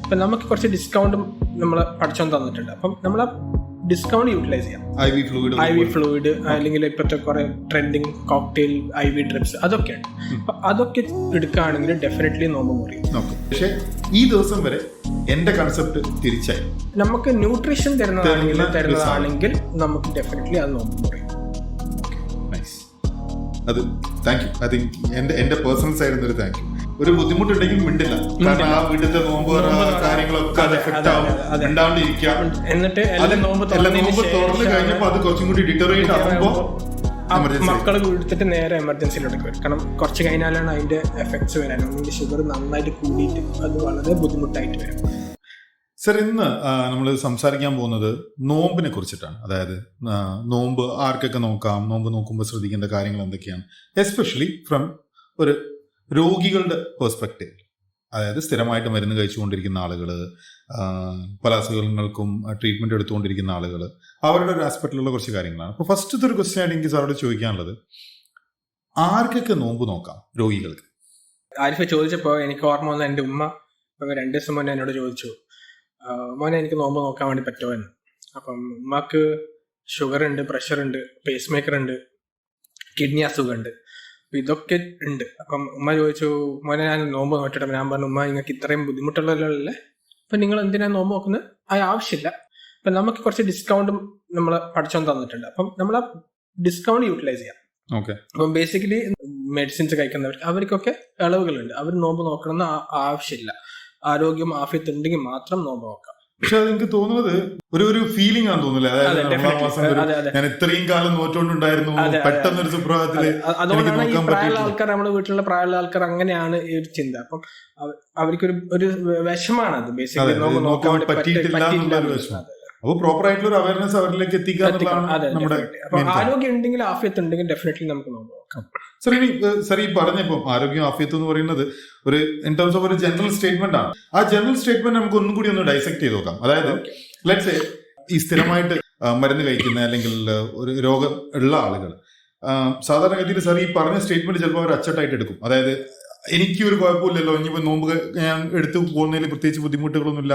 അപ്പം നമുക്ക് കുറച്ച് ഡിസ്കൗണ്ടും നമ്മൾ പഠിച്ചോണ്ട് തന്നിട്ടുണ്ട്. അപ്പം നമ്മൾ ആ ഡിസ്കൗണ്ട് യൂട്ടിലൈസ് ചെയ്യാം. ഐ വി ഫ്ലൂയിഡ് അല്ലെങ്കിൽ ഇപ്പോഴത്തെ കുറെ ട്രെൻഡിങ് കോക്ടെയിൽ IV ഡ്രിപ്സ് അതൊക്കെ ഉണ്ട്. അപ്പൊ അതൊക്കെ എടുക്കുകയാണെങ്കിൽ ഡെഫിനറ്റ്ലി നോമ്പ് മുറിയും. പക്ഷേ ഈ ദിവസം വരെ എന്റെ കൺസെപ്റ്റ് തിരിച്ചായി. നമുക്ക് ന്യൂട്രീഷൻ തരുന്നതാണെങ്കിൽ നമുക്ക് ഡെഫിനറ്റ്ലി അത് നോമ്പ് മുറിയും. അത് താങ്ക് യു. ഐ തിങ്ക് എന്റെ പേഴ്സണൽ സൈഡിൽ ഒരു താങ്ക് യു. ഒരു ബുദ്ധിമുട്ടുണ്ടെങ്കിൽ മിണ്ടില്ല, കാരണം ആ വീട്ടിലത്തെ നോമ്പ് കാര്യങ്ങളൊക്കെ ഉണ്ടാണ്ടിരിക്കാം. എന്നിട്ട് നോമ്പ് തുറന്നു കഴിഞ്ഞപ്പോ അത് കുറച്ചും കൂടി ഡിറ്ററേറ്റ് ആകുമ്പോ മക്കൾ എടുത്തിട്ട് നേരെ എമർജൻസിയിലോട്ട് വരും. കാരണം കുറച്ച് കഴിഞ്ഞാലാണ് അതിന്റെ എഫക്ട്സ് വരാൻ. അതിന്റെ ഷുഗർ നന്നായിട്ട് കൂടിയിട്ട് അത് വളരെ ബുദ്ധിമുട്ടായിട്ട് വരും. സർ, ഇന്ന് നമ്മൾ സംസാരിക്കാൻ പോകുന്നത് നോമ്പിനെ കുറിച്ചിട്ടാണ്. അതായത് നോമ്പ് ആർക്കൊക്കെ നോക്കാം, നോമ്പ് നോക്കുമ്പോൾ ശ്രദ്ധിക്കേണ്ട കാര്യങ്ങൾ എന്തൊക്കെയാണ്, എസ്പെഷ്യലി ഫ്രം ഒരു രോഗികളുടെ പെർസ്പെക്റ്റീവ്. അതായത് സ്ഥിരമായിട്ട് മരുന്ന് കഴിച്ചുകൊണ്ടിരിക്കുന്ന ആളുകൾ, പല അസുഖങ്ങൾക്കും ട്രീറ്റ്മെൻറ്റ് എടുത്തുകൊണ്ടിരിക്കുന്ന ആളുകൾ, അവരുടെ ഒരു ആസ്പെക്റ്റിലുള്ള കുറച്ച് കാര്യങ്ങളാണ്. അപ്പോൾ ഫസ്റ്റത്തെ ഒരു ക്വസ്റ്റ്യൻ ആയിട്ട് എനിക്ക് സാറോട് ചോദിക്കാനുള്ളത്, ആർക്കൊക്കെ നോമ്പ് നോക്കാം രോഗികൾക്ക്? ആരിഫ് ചോദിച്ചപ്പോൾ എനിക്ക് ഓർമ്മ വന്ന എൻ്റെ ഉമ്മ 2 ദിവസം മുന്നേ എന്നോട് ചോദിച്ചു, മോനെ എനിക്ക് നോമ്പ് നോക്കാൻ വേണ്ടി പറ്റുമോ എന്ന്. അപ്പം ഉമ്മക്ക് ഷുഗർ ഉണ്ട്, പ്രഷർ ഉണ്ട്, പേസ് മേക്കർ ഉണ്ട്, കിഡ്നി അസുഖമുണ്ട്, അപ്പം ഇതൊക്കെ ഉണ്ട്. അപ്പം ഉമ്മ ചോദിച്ചു, മോനെ ഞാൻ നോമ്പ് നോട്ടിട്ട്. ഞാൻ പറഞ്ഞു, ഉമ്മ നിങ്ങൾക്ക് ഇത്രയും ബുദ്ധിമുട്ടുള്ളതല്ലേ, അപ്പം നിങ്ങൾ എന്തിനാണ് നോമ്പ് നോക്കുന്നത്? അത് ആവശ്യമില്ല. അപ്പം നമുക്ക് കുറച്ച് ഡിസ്കൗണ്ടും നമ്മൾ പഠിച്ചോണ്ട് തന്നിട്ടുണ്ട്. അപ്പം നമ്മൾ ആ ഡിസ്കൗണ്ട് യൂട്ടിലൈസ് ചെയ്യാം. അപ്പം ബേസിക്കലി മെഡിസിൻസ് കഴിക്കുന്നവർക്ക് അവർക്കൊക്കെ ഇളവുകളുണ്ട്. അവർ നോമ്പ് നോക്കണമെന്ന് ആവശ്യമില്ല. ആരോഗ്യം ആഫിയത്ത് ഉണ്ടെങ്കിൽ മാത്രം നോമ്പ് നോക്കാം. പക്ഷെ അതെനിക്ക് തോന്നുന്നത് ഒരു ഫീലിംഗ് ആണെന്ന് തോന്നുന്നില്ല. അതായത് ഞാൻ ഇത്രയും കാലം നോറ്റുകൊണ്ടുണ്ടായിരുന്നു, പെട്ടെന്നൊരു സുപ്രഭാതത്തില്. അതുകൊണ്ടാണ് ഈ പ്രായമുള്ള ആൾക്കാർ, നമ്മുടെ വീട്ടിലുള്ള പ്രായമുള്ള ആൾക്കാർ അങ്ങനെയാണ് ഈ ഒരു ചിന്ത. അപ്പം അവർക്കൊരു വിഷമാണ് അത് ബേസിക്കലി നോക്കാൻ പറ്റിയിട്ടില്ല എന്നുള്ളൊരു വിഷമം. അപ്പോൾ പ്രോപ്പർ ആയിട്ടുള്ള ഒരു അവയർനെസ് അവരിലേക്ക് എത്തിക്കാന്നുള്ളതാണ് നമ്മുടെ. ആരോഗ്യം ഉണ്ടെങ്കിൽ ആഫിയത്ത് ഉണ്ടെങ്കിൽ ഡെഫിനറ്റ്ലി നമുക്ക് നോക്കാം. സർ, ഈ പറഞ്ഞപ്പം ആരോഗ്യം ആഫിയത്ത് എന്ന് പറയുന്നത് ഒരു ഇൻ ടേംസ് ഓഫ് ഒരു ജനറൽ സ്റ്റേറ്റ്മെന്റ് ആണ്. ആ ജനറൽ സ്റ്റേറ്റ്മെന്റ് നമുക്ക് ഒന്നും കൂടി ഒന്ന് ഡൈസെക്ട് ചെയ്ത് നോക്കാം. അതായത് ലെറ്റ്സ് സേ ഈ സ്ഥിരമായിട്ട് മരുന്ന് കഴിക്കുന്ന അല്ലെങ്കിൽ ഒരു രോഗം ഉള്ള ആളുകൾ സാധാരണഗതിയിൽ സാർ ഈ പറഞ്ഞ സ്റ്റേറ്റ്മെന്റ് ചിലപ്പോൾ അവർ അച്ചട്ടായിട്ട് എടുക്കും. അതായത് എനിക്കൊരു കുഴപ്പമില്ലല്ലോ, ഇനിയിപ്പോൾ നോമ്പ് ഞാൻ എടുത്ത് പോകുന്നതിൽ പ്രത്യേകിച്ച് ബുദ്ധിമുട്ടുകളൊന്നുമില്ല,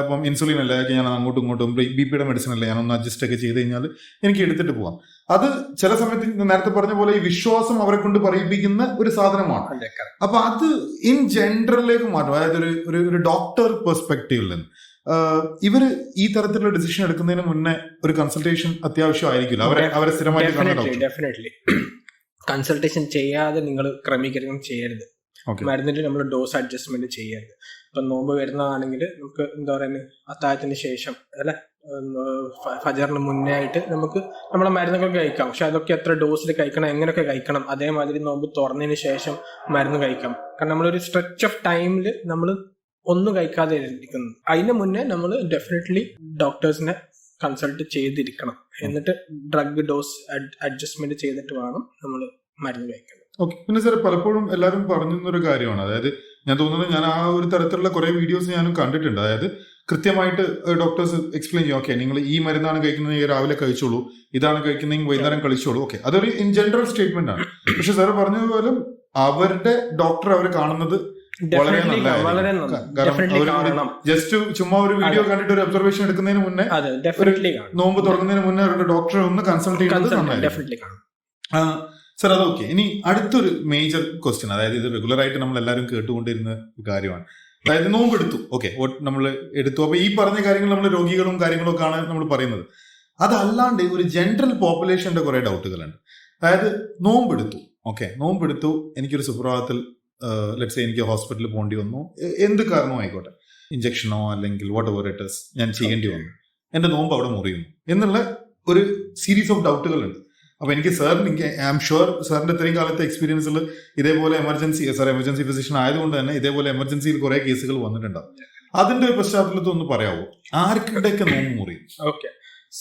ഇപ്പം ഇൻസുലിൻ അല്ല, ഞാൻ അങ്ങോട്ടും ഇങ്ങോട്ടും BP മെഡിസിൻ അല്ല, ഞാനൊന്ന് അഡ്ജസ്റ്റ് ഒക്കെ ചെയ്ത് കഴിഞ്ഞാൽ എനിക്ക് എടുത്തിട്ട് പോവാം. അത് ചില സമയത്ത് നേരത്തെ പറഞ്ഞ പോലെ ഈ വിശ്വാസം അവരെ കൊണ്ട് പറയിപ്പിക്കുന്ന ഒരു സാധനമാണ്. അപ്പൊ അത് ഇൻ ജനറലിലേക്ക് മാറ്റും. അതായത് ഒരു ഡോക്ടർ പെർസ്പെക്റ്റീവിൽ നിന്ന് ഇവര് ഈ തരത്തിലുള്ള ഡിസിഷൻ എടുക്കുന്നതിന് മുന്നേ ഒരു കൺസൾട്ടേഷൻ അത്യാവശ്യമായിരിക്കില്ല. അവരെ സ്ഥിരമായിട്ട് ഡെഫിനറ്റ്ലി കൺസൾട്ടേഷൻ ചെയ്യാതെ നിങ്ങൾ ക്രമീകരണം ചെയ്യരുത്. മരുന്നിന്റെ നമ്മൾ ഡോസ് അഡ്ജസ്റ്റ്മെന്റ് ചെയ്യരുത്. ഇപ്പൊ നോമ്പ് വരുന്നതാണെങ്കിൽ നമുക്ക് എന്താ പറയുന്നത്, അത്താഴത്തിന് ശേഷം അല്ലെ, ഫജറിന് മുന്നേ ആയിട്ട് നമുക്ക് നമ്മളെ മരുന്നുകൾ കഴിക്കാം. പക്ഷെ അതൊക്കെ എത്ര ഡോസിൽ കഴിക്കണം, എങ്ങനെയൊക്കെ കഴിക്കണം, അതേമാതിരി നോമ്പ് തുറന്നതിന് ശേഷം മരുന്ന് കഴിക്കാം. കാരണം നമ്മളൊരു സ്ട്രെച്ച് ഓഫ് ടൈമിൽ നമ്മൾ ഒന്നും കഴിക്കാതെ ഇരിക്കുന്നത്. അതിന് മുന്നേ നമ്മൾ ഡെഫിനറ്റ്ലി ഡോക്ടേഴ്സിനെ കൺസൾട്ട് ചെയ്തിരിക്കണം. എന്നിട്ട് ഡ്രഗ് ഡോസ് അഡ്ജസ്റ്റ്മെന്റ് ചെയ്തിട്ട് വേണം നമ്മൾ മരുന്ന് കഴിക്കുന്നത്. ഓക്കെ. പിന്നെ സാർ, പലപ്പോഴും എല്ലാവരും പറഞ്ഞൊരു കാര്യമാണ്, അതായത് ഞാൻ തോന്നുന്നത്, ഞാൻ ആ ഒരു തരത്തിലുള്ള കുറെ വീഡിയോസ് ഞാനും കണ്ടിട്ടുണ്ട്. അതായത് കൃത്യമായിട്ട് ഡോക്ടേഴ്സ് എക്സ്പ്ലെയിൻ ചെയ്യും, ഓക്കെ നിങ്ങൾ ഈ മരുന്നാണ് കഴിക്കുന്നതെങ്കിൽ രാവിലെ കഴിച്ചോളൂ, ഇതാണ് കഴിക്കുന്നതെങ്കിൽ വൈകുന്നേരം കഴിച്ചോളൂ. ഓക്കെ, അതൊരു ഇൻ ജനറൽ സ്റ്റേറ്റ്മെന്റ് ആണ്. പക്ഷെ സാർ പറഞ്ഞതുപോലെ അവരുടെ ഡോക്ടർ അവർ കാണുന്നത് വളരെ നല്ലതായിരിക്കും. ജസ്റ്റ് ചുമ്മാ ഒരു വീഡിയോ കണ്ടിട്ട് ഒരു ഒബ്സർവേഷൻ എടുക്കുന്നതിന് മുന്നേ, നോമ്പ് തുറക്കുന്നതിന് മുന്നേ അവരുടെ ഡോക്ടറെ ഒന്ന് കൺസൾട്ട് ചെയ്യുന്നത് നന്നായിരിക്കും. സാർ, അതൊക്കെ. ഇനി അടുത്തൊരു മേജർ ക്വസ്റ്റ്യൻ, അതായത് ഇത് റെഗുലർ ആയിട്ട് നമ്മൾ എല്ലാവരും കേട്ടുകൊണ്ടിരുന്ന കാര്യമാണ്. അതായത് നോമ്പ് എടുത്തു, ഓക്കെ, നമ്മൾ എടുത്തു. അപ്പൊ ഈ പറഞ്ഞ കാര്യങ്ങൾ നമ്മൾ രോഗികളും കാര്യങ്ങളും ഒക്കെ ആണ് നമ്മൾ പറയുന്നത്. അതല്ലാണ്ട് ഒരു ജനറൽ പോപ്പുലേഷന്റെ കുറെ ഡൗട്ടുകളുണ്ട്. അതായത് നോമ്പെടുത്തു, ഓക്കെ, നോമ്പെടുത്തു, എനിക്കൊരു സുപ്രഭാതത്തിൽ ലെറ്റ്സ് സേ എനിക്ക് ഹോസ്പിറ്റലിൽ പോകേണ്ടി വന്നു, എന്ത് കാരണവും ആയിക്കോട്ടെ, ഇഞ്ചക്ഷനോ അല്ലെങ്കിൽ വാട്ട് എവർ ഇറ്റ് ഈസ് ഞാൻ ചെയ്യേണ്ടി വന്നു, എന്റെ നോമ്പ് അവിടെ മുറിയുന്നു എന്നുള്ള ഒരു സീരീസ് ഓഫ് ഡൗട്ടുകളുണ്ട്. അപ്പൊ എനിക്ക് സാറിന്, ഐ ആം ഷുവർ സാറിന്റെ ഇത്രയും കാലത്തെ എക്സ്പീരിയൻസിൽ ഇതേപോലെ എമർജൻസി ഫിസിഷ്യൻ ആയതുകൊണ്ട് തന്നെ ഇതേപോലെ എമർജൻസിയിൽ കുറെ കേസുകൾ വന്നിട്ടുണ്ടാവും. അതിന്റെ ഒരു പശ്ചാത്തലത്തിൽ ഒന്ന് പറയാവോ, ആർക്കിടയൊക്കെ നോമ്പ് മുറിയും? ഓക്കെ,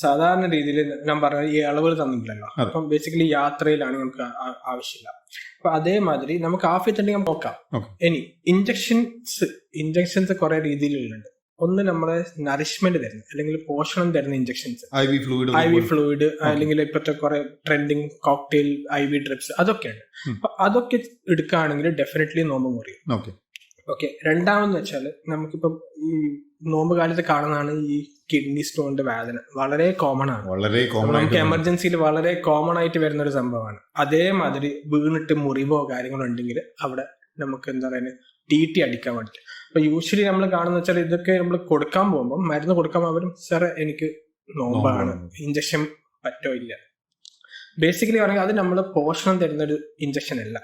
സാധാരണ രീതിയിൽ ഞാൻ പറഞ്ഞ ഈ അളവുകൾ തന്നിട്ടില്ലല്ലോ. അപ്പം ബേസിക്കലി യാത്രയിലാണ് നമുക്ക് ആവശ്യമില്ല. അപ്പൊ അതേമാതിരി നമുക്ക് ആഫിയത്തുണ്ടെങ്കിൽ നോക്കാം. ഇനി ഇഞ്ചക്ഷൻസ് കുറെ രീതിയിലുണ്ട്. ഒന്ന് നമ്മളെ നറിഷ്മെന്റ് തരുന്ന അല്ലെങ്കിൽ പോഷണം തരുന്ന ഇഞ്ചക്ഷൻസ്, IV ഫ്ലൂയിഡ് അല്ലെങ്കിൽ ഇപ്പോഴത്തെ കുറെ ട്രെൻഡിങ് കോക്ടെയിൽ IV ഡ്രിപ്സ് അതൊക്കെ ഉണ്ട്. അപ്പൊ അതൊക്കെ എടുക്കുകയാണെങ്കിൽ ഡെഫിനറ്റ്ലി നോമ്പ് മുറിയും. ഓക്കെ. രണ്ടാമെന്ന് വെച്ചാൽ നമുക്കിപ്പം ഈ നോമ്പ് കാലത്ത് കാണുന്നതാണ് ഈ കിഡ്നി സ്റ്റോണിന്റെ വേദന. വളരെ കോമൺ ആണ്, നമുക്ക് എമർജൻസിയിൽ വളരെ കോമൺ ആയിട്ട് വരുന്ന ഒരു സംഭവമാണ്. അതേമാതിരി വീണിട്ട് മുറിവോ കാര്യങ്ങളോ ഉണ്ടെങ്കിൽ അവിടെ നമുക്ക് എന്താ പറയുക TT അടിക്കാൻ വേണ്ടിയിട്ട്. അപ്പൊ യൂഷ്വലി നമ്മൾ കാണുന്ന വെച്ചാൽ ഇതൊക്കെ നമ്മൾ കൊടുക്കാൻ പോകുമ്പോൾ മരുന്ന് കൊടുക്കാൻ അവരും സാറേ എനിക്ക് നോമ്പാണ്, ഇഞ്ചക്ഷൻ പറ്റോ ഇല്ല. ബേസിക്കലി പറയുക അത് നമ്മൾ പോഷണം തരുന്ന ഒരു ഇഞ്ചക്ഷൻ അല്ല.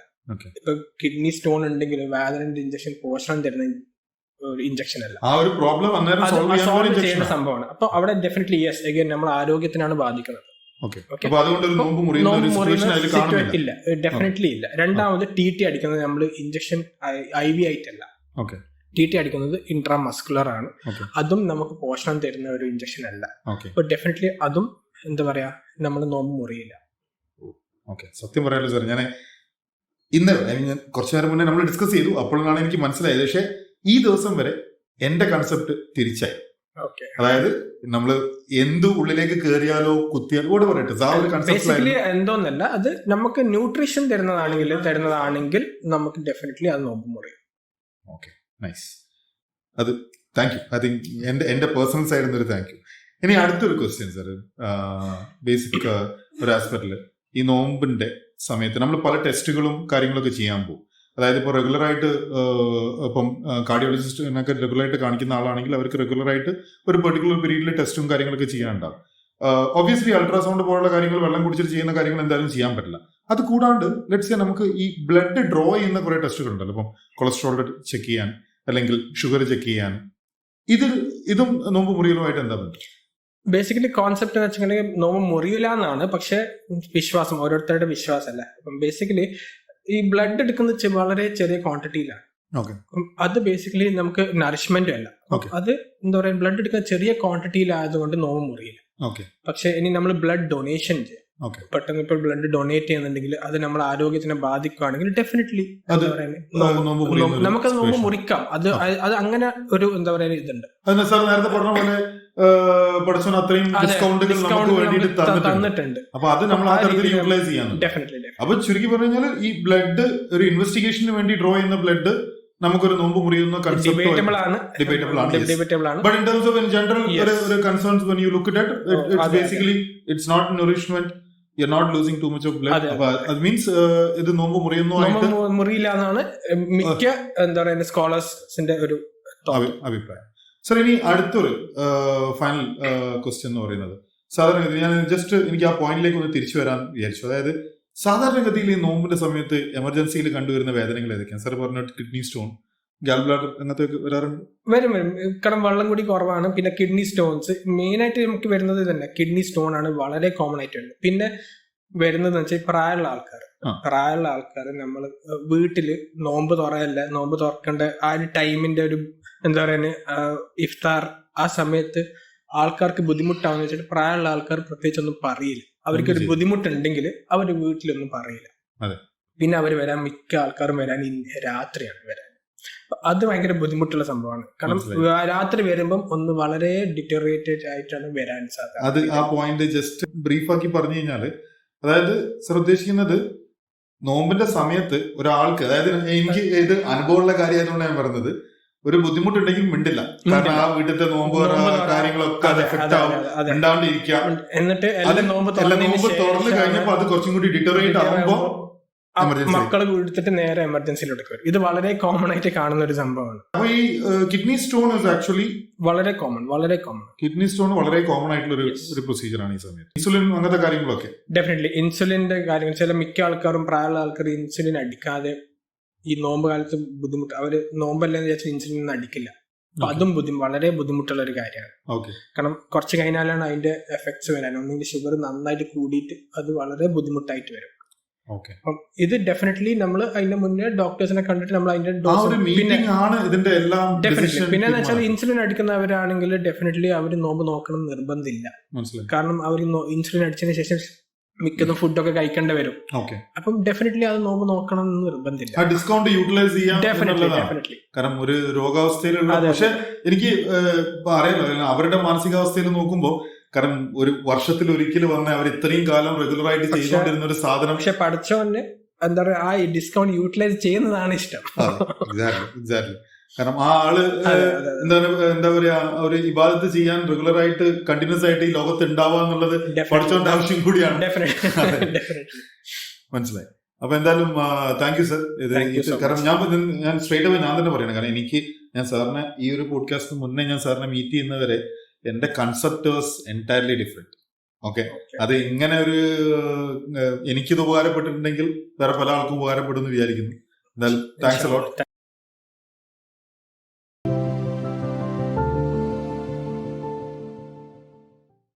ഇപ്പൊ കിഡ്നി സ്റ്റോൺ ഉണ്ടെങ്കിൽ വേദനന്റെ ഇഞ്ചക്ഷൻ പോഷണം തരുന്ന ഒരു ഇഞ്ചക്ഷൻ അല്ല, ചെയ്യുന്ന സംഭവമാണ്. അപ്പൊ അവിടെ ഡെഫിനറ്റ്ലി യെസ് അഗൈൻ നമ്മൾ ആരോഗ്യത്തിനാണ് ബാധിക്കുന്നത്. ഇല്ല, ഡെഫിനറ്റ്ലി ഇല്ല. രണ്ടാമത് TT അടിക്കുന്നത് നമ്മൾ ഇഞ്ചക്ഷൻ IV ആയിട്ടല്ല, TT അടിക്കുന്നത് ഇൻട്രാമസ്കുലർ ആണ്. അതും നമുക്ക് പോഷണം തരുന്ന ഒരു ഇഞ്ചക്ഷൻ അല്ല. അപ്പൊ ഡെഫിനറ്റ്ലി അതും എന്താ പറയാ നമ്മൾ നോമ്പ് മുറിയില്ല. സത്യം പറയാലോ സാർ, ഞാൻ കുറച്ചു നേരം മുന്നേ നമ്മൾ ഡിസ്കസ് ചെയ്തു, അപ്പോഴാണ് എനിക്ക് മനസ്സിലായത്. പക്ഷെ ഈ ദിവസം വരെ എന്റെ കൺസെപ്റ്റ് തിരിച്ചായി. അതായത് നമ്മള് എന്ത് ഉള്ളിലേക്ക് കയറിയാലോ കുത്തിയാലോ കൂടെ പറയട്ടെ എന്തോന്നല്ല, അത് നമുക്ക് ന്യൂട്രീഷൻ തരുന്നതാണെങ്കിൽ നമുക്ക് ഡെഫിനറ്റ്ലി അത് നോമ്പ് മുറിയും. Okay, nice. അത് താങ്ക് യു. ഐ തിങ്ക് എന്റെ പേഴ്സണൽ സൈഡിൽ നിന്നൊരു താങ്ക് യു. ഇനി അടുത്തൊരു ക്വസ്റ്റ്യൻ സാർ, ബേസിക് ഒരു ആസ്പെക്റ്റില് ഈ നോമ്പിന്റെ സമയത്ത് നമ്മൾ പല ടെസ്റ്റുകളും കാര്യങ്ങളൊക്കെ ചെയ്യാൻ പോകും. അതായത് ഇപ്പോൾ റെഗുലറായിട്ട് ഇപ്പം കാർഡിയോളജിസ്റ്റിനൊക്കെ റെഗുലറായിട്ട് കാണിക്കുന്ന ആളാണെങ്കിൽ അവർക്ക് റെഗുലറായിട്ട് ഒരു പെർട്ടിക്കുലർ പീരീഡിൽ ടെസ്റ്റും കാര്യങ്ങളൊക്കെ ചെയ്യാനുണ്ടാവും. ഒബ്വിയസ്ലി അൾട്രാസൗണ്ട് പോലുള്ള കാര്യങ്ങൾ വെള്ളം കുടിച്ചിട്ട് ചെയ്യുന്ന കാര്യങ്ങൾ എന്തായാലും ചെയ്യാൻ പറ്റില്ല. അത് കൂടാണ്ട് ലെറ്റ്സ് സേ നമുക്ക് ഈ ബ്ലഡ് ഡ്രോ ചെയ്യുന്ന കുറെ ടെസ്റ്റുകൾ ഉണ്ടല്ലോ. ഇപ്പം കൊളസ്ട്രോൾ ചെക്ക് ചെയ്യാൻ അല്ലെങ്കിൽ ഷുഗർ ചെക്ക് ചെയ്യാൻ, ഇതും നോമ്പ് മുറിയലുമായിട്ട് എന്താ ബന്ധം? ബേസിക്കലി കോൺസെപ്റ്റ് എന്ന് വെച്ചിട്ടുണ്ടെങ്കിൽ നോമ്പ് മുറിയില്ല എന്നാണ്, പക്ഷെ വിശ്വാസം ഓരോരുത്തരുടെ വിശ്വാസമല്ല. അപ്പം ബേസിക്കലി ഈ ബ്ലഡ് എടുക്കുന്നത് വളരെ ചെറിയ ക്വാണ്ടിറ്റിയിലാണ്. അത് ബേസിക്കലി നമുക്ക് നറിഷ്മെന്റും അല്ല. അത് എന്താ പറയാ, ബ്ലഡ് എടുക്കുന്ന ചെറിയ ക്വാണ്ടിറ്റിയിലായതുകൊണ്ട് നോമ്പ് മുറിയില്ല. പക്ഷെ ഇനി നമ്മൾ ബ്ലഡ് ഡൊണേഷൻ ചെയ്യാം, പെട്ടെന്ന് ഇപ്പോൾ ബ്ലഡ് ഡൊണേറ്റ് ചെയ്യുന്നുണ്ടെങ്കിൽ അത് നമ്മുടെ ആരോഗ്യത്തിനെ ബാധിക്കുകയാണെങ്കിൽ ഡെഫിനറ്റ്ലി നമുക്കത് നോമ്പ് മുറിക്കാം. അത് അങ്ങനെ ഒരു എന്താ പറയുക ഇതുണ്ട്. തന്നിട്ടുണ്ട്. അപ്പൊ അത് നമ്മൾ ആ തരത്തിൽ യൂട്ടിലൈസ് ചെയ്യാൻ. അപ്പൊ ചുരുക്കി പറഞ്ഞാൽ ഈ ബ്ലഡ് ഒരു ഇൻവെസ്റ്റിഗേഷന് വേണ്ടി ഡ്രോ ചെയ്യുന്ന ബ്ലഡ് നമുക്കൊരു നോമ്പ് മുറിയുന്ന ഡിബേറ്റബിൾ ആണ്. But in terms of in general, there are concerns when you look at it. It's basically it's not nourishment. You're not losing too much of blood. That means ഇത് നോമ്പ് മുറിയില്ല എന്നാണ് മിക്ക എന്താ പറയുക സ്കോളേഴ്സിന്റെ ഒരു അഭിപ്രായം. സർ, ഇനി അടുത്തൊരു ഫൈനൽ ക്വസ്റ്റ്യൻ എന്ന് പറയുന്നത്, സാധാരണ ഞാൻ ജസ്റ്റ് എനിക്ക് ആ പോയിന്റിലേക്ക് ഒന്ന് തിരിച്ചു വരാൻ വിചാരിച്ചു. അതായത് സാധാരണഗതിയിൽ ഈ നോമ്പിന്റെ സമയത്ത് എമർജൻസിയിൽ കണ്ടുവരുന്ന വേദനകൾ ഏതൊക്കെയാണ്? സാർ പറഞ്ഞ കിഡ്നി സ്റ്റോൺ, ഗാൽ ബ്ലാഡർ അങ്ങനത്തെ വരാറുണ്ട്. വരും. കാരണം വെള്ളം കൂടി കുറവാണ്. പിന്നെ കിഡ്നി സ്റ്റോൺസ് മെയിൻ ആയിട്ട് നമുക്ക് വരുന്നത് തന്നെ കിഡ്നി സ്റ്റോൺ ആണ്, വളരെ കോമൺ ആയിട്ടുണ്ട്. പിന്നെ വരുന്നത് വെച്ചാൽ പ്രായമുള്ള ആൾക്കാർ നമ്മൾ വീട്ടില് നോമ്പ് തുറക്കേണ്ട ആ ഒരു ടൈമിന്റെ ഒരു എന്താ പറയുക ഇഫ്താർ ആ സമയത്ത് ആൾക്കാർക്ക് ബുദ്ധിമുട്ടാവുന്ന വെച്ചിട്ട് പ്രായമുള്ള ആൾക്കാർ പ്രത്യേകിച്ച് ഒന്നും പറയില്ല. അവർക്കൊരു ബുദ്ധിമുട്ടുണ്ടെങ്കിൽ അവർ വീട്ടിലൊന്നും പറയില്ല. പിന്നെ അവർ വരാൻ മിക്ക ആൾക്കാരും വരാൻ രാത്രിയാണ് വരാൻ. അത് ഭയങ്കര ബുദ്ധിമുട്ടുള്ള സംഭവമാണ്. കാരണം രാത്രി വരുമ്പം ഒന്ന് വളരെ ഡിറ്ററേറ്റഡ് ആയിട്ടാണ് വരാൻ സാധ്യത. അത് ആ പോയിന്റ് ജസ്റ്റ് ബ്രീഫ് ആക്കി പറഞ്ഞു കഴിഞ്ഞാല്, അതായത് സർ ഉദ്ദേശിക്കുന്നത് നോമ്പിന്റെ സമയത്ത് ഒരാൾക്ക്, അതായത് എനിക്ക് ഇത് അനുഭവമുള്ള കാര്യമായതുകൊണ്ട് ഞാൻ പറഞ്ഞത്, ഒരു ബുദ്ധിമുട്ടുണ്ടെങ്കിൽ മിണ്ടില്ല. കാരണം ആ വീട്ടിലത്തെ നോമ്പ് കാര്യങ്ങളൊക്കെ അത് എഫക്ട് ആവും, മിണ്ടാണ്ടിരിക്കാം. എന്നിട്ട് നോമ്പ് തുറന്നു കഴിഞ്ഞപ്പോ അത് കുറച്ചും കൂടി ഡിറ്ററേറ്റ് ആവുമ്പോ മക്കളെ എടുത്തിട്ട് നേരെ എമർജൻസിയിലോട്ട് വരും. ഇത് വളരെ കോമൺ ആയിട്ട് കാണുന്ന ഒരു സംഭവമാണ്. അപ്പൊ ഈ കിഡ്നി സ്റ്റോൺ ആക്ച്വലി വളരെ കോമൺ കിഡ്നി സ്റ്റോൺ വളരെ കോമൺ ആയിട്ടുള്ള ഒരു പ്രൊസീജിയർ ആണ് ഈ സമയത്ത്. ഇൻസുലിൻ അങ്ങനത്തെ കാര്യങ്ങളൊക്കെ ഡെഫിനറ്റ്ലി ഇൻസുലിന്റെ കാര്യങ്ങൾ ചില മിക്ക ആൾക്കാരും പ്രായമുള്ള ആൾക്കാർ ഇൻസുലിൻ അടിക്കാതെ ഈ നോമ്പ് കാലത്ത് ബുദ്ധിമുട്ട്, അവര് നോമ്പല്ലെന്ന് വിചാരിച്ചാൽ ഇൻസുലിൻ അടിക്കില്ല. അപ്പൊ അതും വളരെ ബുദ്ധിമുട്ടുള്ള ഒരു കാര്യമാണ്. കാരണം കുറച്ച് കഴിഞ്ഞാലാണ് അതിന്റെ എഫക്ട്സ് വരാൻ. ഒന്നെങ്കിൽ ഷുഗർ നന്നായിട്ട് കൂടിയിട്ട് അത് വളരെ ബുദ്ധിമുട്ടായിട്ട് വരും. അപ്പം ഇത് ഡെഫിനറ്റ്ലി നമ്മൾ അതിന്റെ മുന്നേ ഡോക്ടേഴ്സിനെ കണ്ടിട്ട് നമ്മൾ അതിന്റെ ഡോസ് പിന്നെ വെച്ചാൽ ഇൻസുലിൻ അടിക്കുന്നവരാണെങ്കിൽ ഡെഫിനറ്റ്ലി അവർ നോമ്പ് നോക്കണം നിർബന്ധമില്ല. കാരണം അവർ ഇൻസുലിൻ അടിച്ചതിന് ശേഷം മിക്കതും ഫുഡൊക്കെ കഴിക്കേണ്ടി വരും. അപ്പം ഡെഫിനറ്റ്ലി അത് നോമ്പ് നോക്കണം എന്ന് നിർബന്ധമില്ല. ഡിസ്കൗണ്ട് യൂട്ടിലൈസ് ചെയ്യാൻ കാരണം ഒരു രോഗാവസ്ഥയിലുള്ള, പക്ഷെ എനിക്ക് അറിയാലോ അവരുടെ മാനസികാവസ്ഥയിൽ നോക്കുമ്പോൾ, കാരണം ഒരു വർഷത്തിൽ ഒരിക്കലും വന്ന അവർ ഇത്രയും കാലം റെഗുലർ ആയിട്ട് ചെയ്തുകൊണ്ടിരുന്ന ഒരു സാധനം, പക്ഷെ പഠിച്ചവന് എന്താ പറയാ ആ ഡിസ്കൗണ്ട് യൂട്ടിലൈസ് ചെയ്യുന്നതാണ് ഇഷ്ടം. എക്സാക്ട്ലി. കാരണം ആ ആള് എന്താ പറയാ ഒരു ഇബാദത്ത് ചെയ്യാൻ റെഗുലർ ആയിട്ട് കണ്ടിന്യൂസ് ആയിട്ട് ഈ ലോകത്ത് ഉണ്ടാവുക എന്നുള്ളത് പഠിച്ചോണ്ട ആവശ്യം കൂടിയാണ്. മനസ്സിലായി. അപ്പൊ എന്തായാലും താങ്ക് യു സർ. കാരണം ഞാൻ സ്ട്രേറ്റ് അവേ ഞാൻ തന്നെ പറയണം. കാരണം ഞാൻ സാറിനെ ഈ ഒരു പോഡ്കാസ്റ്റിന് മുന്നേ ഞാൻ സാറിനെ മീറ്റ് ചെയ്യുന്നവരെ എന്റെ concept was entirely different. Okay, അത് ഇങ്ങനെ ഒരു എനിക്കിത് ഉപകാരപ്പെട്ടിട്ടുണ്ടെങ്കിൽ വേറെ പല ആൾക്കും ഉപകാരപ്പെടുമെന്ന് വിചാരിക്കുന്നു. എന്തായാലും താങ്ക്സ് എ ലോട്ട്.